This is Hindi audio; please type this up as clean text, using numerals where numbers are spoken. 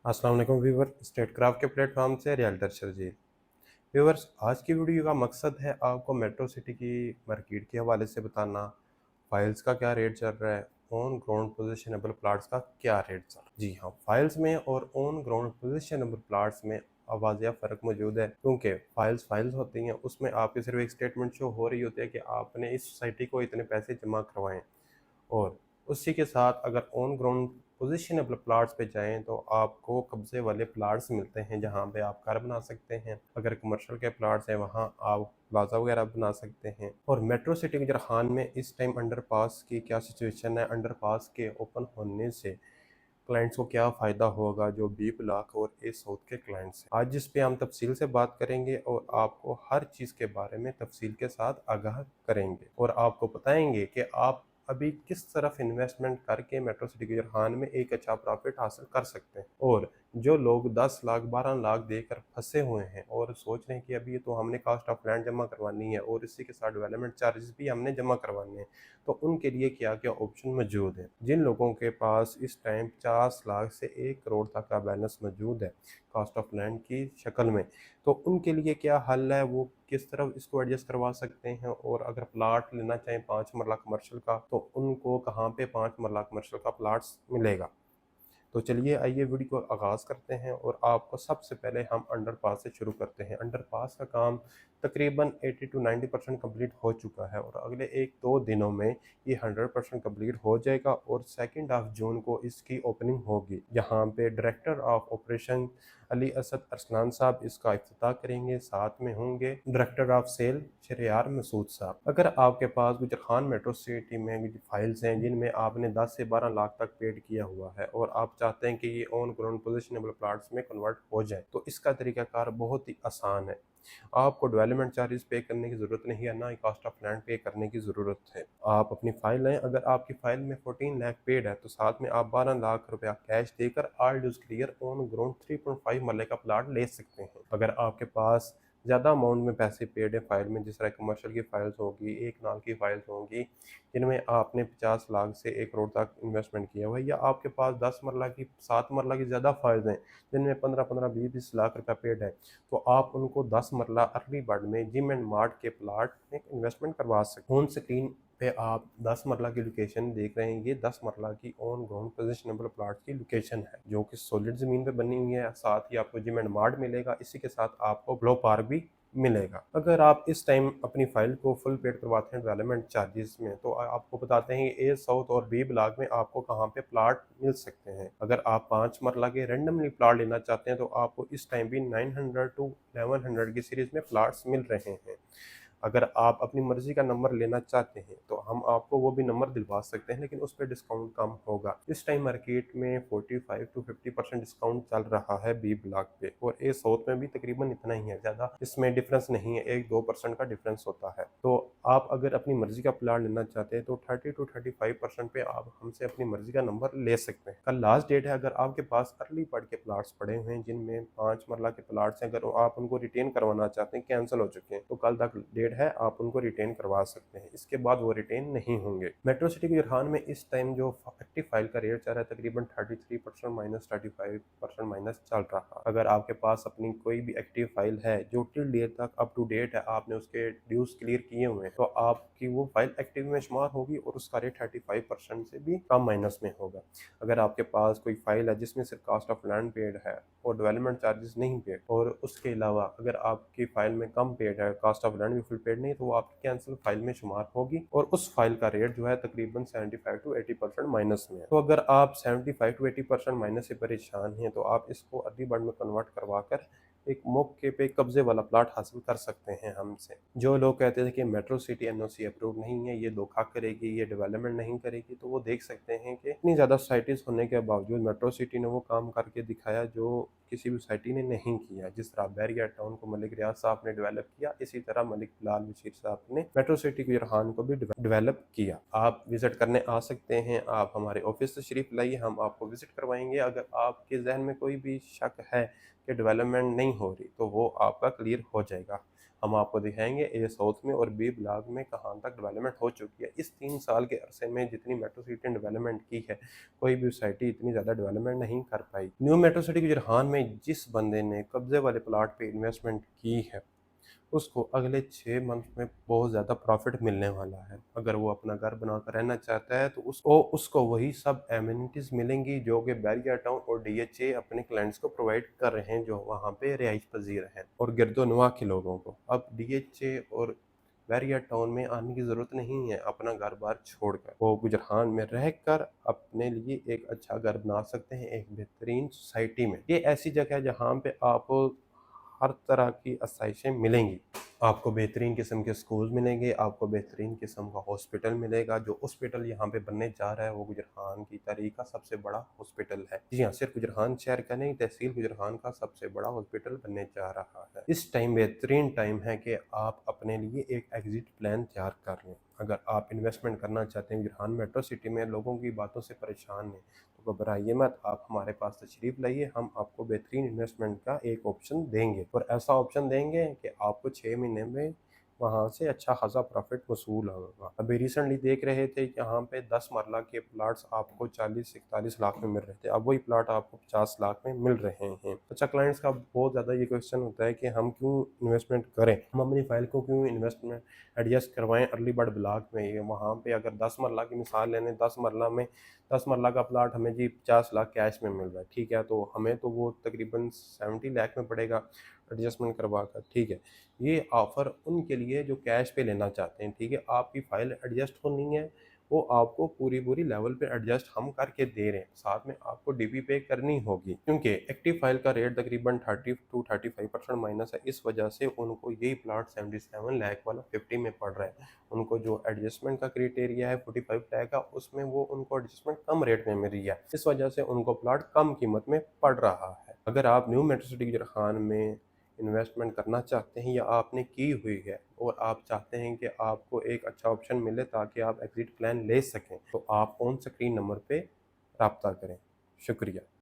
अस्सलाम वालेकुम व्यूवर, स्टेट क्राफ्ट के प्लेटफॉर्म से रियल्टर शरजील। व्यूवर्स, आज की वीडियो का मकसद है आपको मेट्रो सिटी की मार्केट के हवाले से बताना, फाइल्स का क्या रेट चल रहा है, ऑन ग्राउंड पोजिशनेबल प्लाट्स का क्या रेट चल रहा है। जी हाँ, फाइल्स में और ऑन ग्राउंड पोजिशनेबल प्लाट्स में वाज़ेह फ़र्क मौजूद है, क्योंकि फाइल्स होती हैं, उसमें आपकी सिर्फ एक स्टेटमेंट शो हो रही होती है कि आपने इस सोसाइटी को इतने पैसे जमा करवाएं, और उसी के साथ अगर ऑन ग्राउंड पोजिशनेबल प्लाट्स पे जाएं तो आपको कब्जे वाले प्लाट्स मिलते हैं, जहां पे आप घर बना सकते हैं। अगर कमर्शियल के प्लाट्स हैं वहां आप प्लाजा वगैरह बना सकते हैं। और मेट्रो सिटी गुजरान में इस टाइम अंडरपास की क्या सिचुएशन है, अंडरपास के ओपन होने से क्लाइंट्स को क्या फ़ायदा होगा, जो बी ब्लॉक और ए साउथ के क्लाइंट्स हैं। आज इस पे हम तफसील से बात करेंगे और आपको हर चीज़ के बारे में तफसील के साथ आगाह करेंगे और आपको बताएंगे कि आप अभी किस तरफ इन्वेस्टमेंट करके मेट्रो सिटी गुजरान में एक अच्छा प्रॉफिट हासिल कर सकते हैं। और जो लोग 10 लाख 12 लाख देकर फंसे हुए हैं और सोच रहे हैं कि अभी तो हमने कास्ट ऑफ लैंड जमा करवानी है और इसी के साथ डेवलपमेंट चार्जेस भी हमने जमा करवाने हैं, तो उनके लिए क्या क्या ऑप्शन मौजूद है। जिन लोगों के पास इस टाइम 50 लाख से 1 करोड़ तक का बैलेंस मौजूद है कॉस्ट ऑफ लैंड की शक्ल में, तो उनके लिए क्या हल है, वो किस तरह इसको एडजस्ट करवा सकते हैं। और अगर प्लाट लेना चाहें 5 मरला कमर्शियल का, तो उनको कहाँ पे 5 मरला कमर्शियल का प्लाट्स मिलेगा। तो चलिए आइए वीडियो को आगाज़ करते हैं और आपको सबसे पहले हम अंडरपास से शुरू करते हैं। अंडरपास का काम तकरीबन 80 to 90% कंप्लीट हो चुका है और अगले 1-2 दिनों में ये 100% कंप्लीट हो जाएगा और 2 जून को इसकी ओपनिंग होगी। यहाँ पे director of operation Ali Asad Arsalan साहब इसका इफ्तिताह करेंगे, साथ में होंगे director of sale Shahryar Masood साहब। अगर आपके पास गुजरान मेट्रो सिटी में फाइल्स हैं जिनमें आपने 10 से 12 लाख तक पेड किया हुआ है और आप चाहते हैं कि ये ऑन ग्राउंड पोजिशनेबल प्लाट्स में कन्वर्ट हो जाए, तो इसका तरीकाकार बहुत ही आसान है। आपको डेवलपमेंट चार्जेस पे करने की ज़रूरत नहीं है, ना ही कॉस्ट ऑफ लैंड पे करने की ज़रूरत है। आप अपनी फाइल लें, अगर आपकी फाइल में 14 लाख पेड है तो साथ में आप 12 लाख रुपया कैश देकर all dues clear on ground 3.5 मरले का प्लाट ले सकते हैं। अगर आपके पास ज़्यादा अमाउंट में पैसे पेड है फाइल में, जिस तरह कमर्शियल की फाइल्स होगी, 1 नाल की फाइल्स होंगी जिनमें आपने 50 लाख से 1 करोड़ तक इन्वेस्टमेंट किया हुआ है, या आपके पास 10 मरला की 7 मरला की ज़्यादा फाइल्स हैं जिनमें 15-15 20-20 लाख रुपया पेड है, तो आप उनको 10 मरला अर्ली बर्ड में जिम एंड मार्ट के प्लाट में इन्वेस्टमेंट करवा सकते हैं। ऑन स्क्रीन पे आप 10 मरला की लोकेशन देख रहे हैं, ये 10 मरला की ऑन ग्राउंड पोजिशनेबल प्लाट की लोकेशन है, जो कि सॉलिड ज़मीन पे बनी हुई है। साथ ही आपको जिम एंड मार्ट मिलेगा, इसी के साथ आपको ग्लो पार्क भी मिलेगा। अगर आप इस टाइम अपनी फाइल को फुल पेड करवाते हैं डेवलपमेंट चार्जेस में, तो आपको बताते हैं ए साउथ और बी ब्लॉक में आपको कहाँ पे प्लाट मिल सकते हैं। अगर आप 5 मरला के रैंडमली प्लाट लेना चाहते हैं तो आपको इस टाइम भी 900 to 1100 की सीरीज में प्लाट्स मिल रहे हैं। अगर आप अपनी मर्जी का नंबर लेना चाहते हैं तो हम आपको वो भी नंबर दिलवा सकते हैं, लेकिन उस पर डिस्काउंट कम होगा। इस टाइम मार्केट में 45 to 50% डिस्काउंट चल रहा है बी ब्लॉक पे, और ए साउथ में भी तकरीबन इतना ही है, ज़्यादा इसमें डिफरेंस नहीं है, 1-2% का डिफरेंस होता है। तो आप अगर अपनी मर्जी का प्लाट लेना चाहते हैं तो 30 to 35% पे आप हमसे अपनी मर्जी का नंबर ले सकते हैं। कल लास्ट डेट है। अगर आपके पास अर्ली बर्ड के प्लाट्स पड़े हुए हैं जिनमें 5 मरला के प्लाट्स हैं, अगर आप उनको रिटेन करवाना चाहते हैं, कैंसिल हो चुके हैं, तो कल तक डेट है, आप उनको रिटेन करवा सकते हैं। इसके बाद वो रिटेन नहीं होंगे। मेट्रो सिटी गुजरान में इस टाइम जो एक्टिव फाइल का रेट चल रहा है तकरीबन 33% माइनस 35% माइनस चल रहा है। अगर आपके पास अपनी कोई भी एक्टिव फाइल है जो टिल डेट तक अप टू डेट है, आपने उसके ड्यूज क्लियर किए हुए हैं, तो आपकी वो फाइल एक्टिव में शुमार होगी और उसका रेट 35% से भी कम माइनस में होगा। अगर आपके पास कोई फाइल है जिसमें सिर्फ कास्ट ऑफ लैंड पेड है और डेवलपमेंट चार्जेस नहीं पेड, और उसके अलावा अगर आपकी फाइल में कम पेड है, कास्ट ऑफ लैंड भी फुल पेड नहीं, तो वो आपकी कैंसिल फाइल में शुमार होगी और उस फाइल का रेट जो है तकरीबन 75 to 80% माइनस में है। तो अगर आप 75 to 80% माइनस से परेशान हैं तो आप इसको अर्ली बर्ड में कन्वर्ट करवा कर एक मौके पे कब्जे वाला प्लाट हासिल कर सकते हैं हमसे। जो लोग कहते थे कि मेट्रो सिटी एनओसी अप्रूव नहीं है, ये धोखा करेगी, ये डेवलपमेंट नहीं करेगी, तो वो देख सकते हैं कि इतनी ज़्यादा सोसाइटीज़ होने के बावजूद मेट्रो सिटी ने वो काम करके दिखाया जो किसी भी सोसाइटी ने नहीं किया। जिस तरह बैरियर टाउन को मलिक रियाज साहब ने डेवलप किया, इसी तरह मलिक बिलाल बशीर साहब ने मेट्रो सिटी गुजरान को भी डेवलप किया। आप विजिट करने आ सकते हैं, आप हमारे ऑफिस से शरीफ लाइए, हम आपको विजिट करवाएंगे। अगर आपके जहन में कोई भी शक है कि डेवलपमेंट नहीं हो रही, तो वो आपका क्लियर हो जाएगा। हम आपको दिखाएंगे ए साउथ में और बी ब्लॉक में कहाँ तक डेवलपमेंट हो चुकी है। इस 3 साल के अरसे में जितनी मेट्रो सिटी ने डेवलपमेंट की है, कोई भी सोसाइटी इतनी ज़्यादा डेवलपमेंट नहीं कर पाई। न्यू मेट्रो सिटी गुजरान में जिस बंदे ने कब्जे वाले प्लाट पे इन्वेस्टमेंट की है, उसको अगले 6 मंथ में बहुत ज़्यादा प्रॉफिट मिलने वाला है। अगर वो अपना घर बनाकर रहना चाहता है तो उसको वही सब एमिनिटीज़ मिलेंगी जो कि बैरिया टाउन और डीएचए अपने क्लाइंट्स को प्रोवाइड कर रहे हैं, जो वहाँ पे रिहाइश पजीर हैं और गिरदोनवा के लोगों को। अब डीएचए और बैरिया टाउन में आने की ज़रूरत नहीं है अपना घर बार छोड़कर। वो गुजरान में रहकर अपने लिए एक अच्छा घर बना सकते हैं एक बेहतरीन सोसाइटी में। ये ऐसी जगह है जहाँ पे आप हर तरह की आसाइशें मिलेंगी। आपको बेहतरीन किस्म के स्कूल मिलेंगे, आपको बेहतरीन किस्म का हॉस्पिटल मिलेगा। जो हॉस्पिटल यहाँ पे बनने जा रहा है वो गुजरान की तारीख का सबसे बड़ा हॉस्पिटल है। जी हाँ, सिर्फ गुजरान शहर का नहीं, तहसील गुजरान का सबसे बड़ा हॉस्पिटल बनने जा रहा है। इस टाइम बेहतरीन टाइम है कि आप अपने लिए एक एग्जिट प्लान तैयार कर लें। अगर आप इन्वेस्टमेंट करना चाहते हैं गुजरान मेट्रो सिटी में, लोगों की बातों से परेशान हैं, तो घबराइए मत, आप हमारे पास तशरीफ़ लाइए। हम आपको बेहतरीन इन्वेस्टमेंट का एक ऑप्शन देंगे और ऐसा ऑप्शन देंगे कि आपको 6 महीने में वहाँ से अच्छा खासा प्रॉफिट वसूल होगा। अभी रिसेंटली देख रहे थे कि यहाँ पे 10 मरला के प्लाट्स आपको 40-41 लाख में मिल रहे थे, अब वही प्लाट आपको 50 लाख में मिल रहे हैं। अच्छा, क्लाइंट्स का बहुत ज़्यादा ये क्वेश्चन होता है कि हम क्यों इन्वेस्टमेंट करें, हम अपनी फाइल को क्यों इन्वेस्टमेंट एडजस्ट करवाएं अर्ली बर्ड ब्लॉक में। ये वहाँ पे अगर 10 मरला की मिसाल लेने, 10 मरला में 10 मरला का प्लाट हमें जी 50 लाख कैश में मिल रहा है, ठीक है, तो हमें तो वो तकरीबन 70 लाख में पड़ेगा एडजस्टमेंट करवा कर, ठीक है। ये ऑफ़र उनके लिए जो कैश पे लेना चाहते हैं, ठीक है। आपकी फ़ाइल एडजस्ट होनी है, वो आपको पूरी लेवल पे एडजस्ट हम करके दे रहे हैं, साथ में आपको डीपी पे करनी होगी क्योंकि एक्टिव फाइल का रेट तकरीबन 30-35% माइनस है। इस वजह से उनको यही प्लाट 77 लाख वाला 50 में पड़ रहा है। उनको जो एडजस्टमेंट का क्राइटेरिया है 45 लाख का, उसमें वो उनको एडजस्टमेंट कम रेट में मिल रही है। इस वजह से उनको प्लाट कम कीमत में पड़ रहा है। अगर आप न्यू मेट्रो सिटी गुजरान में इन्वेस्टमेंट करना चाहते हैं या आपने की हुई है और आप चाहते हैं कि आपको एक अच्छा ऑप्शन मिले ताकि आप एग्जिट प्लान ले सकें, तो आप ऑन स्क्रीन नंबर पे रब्ता करें। शुक्रिया।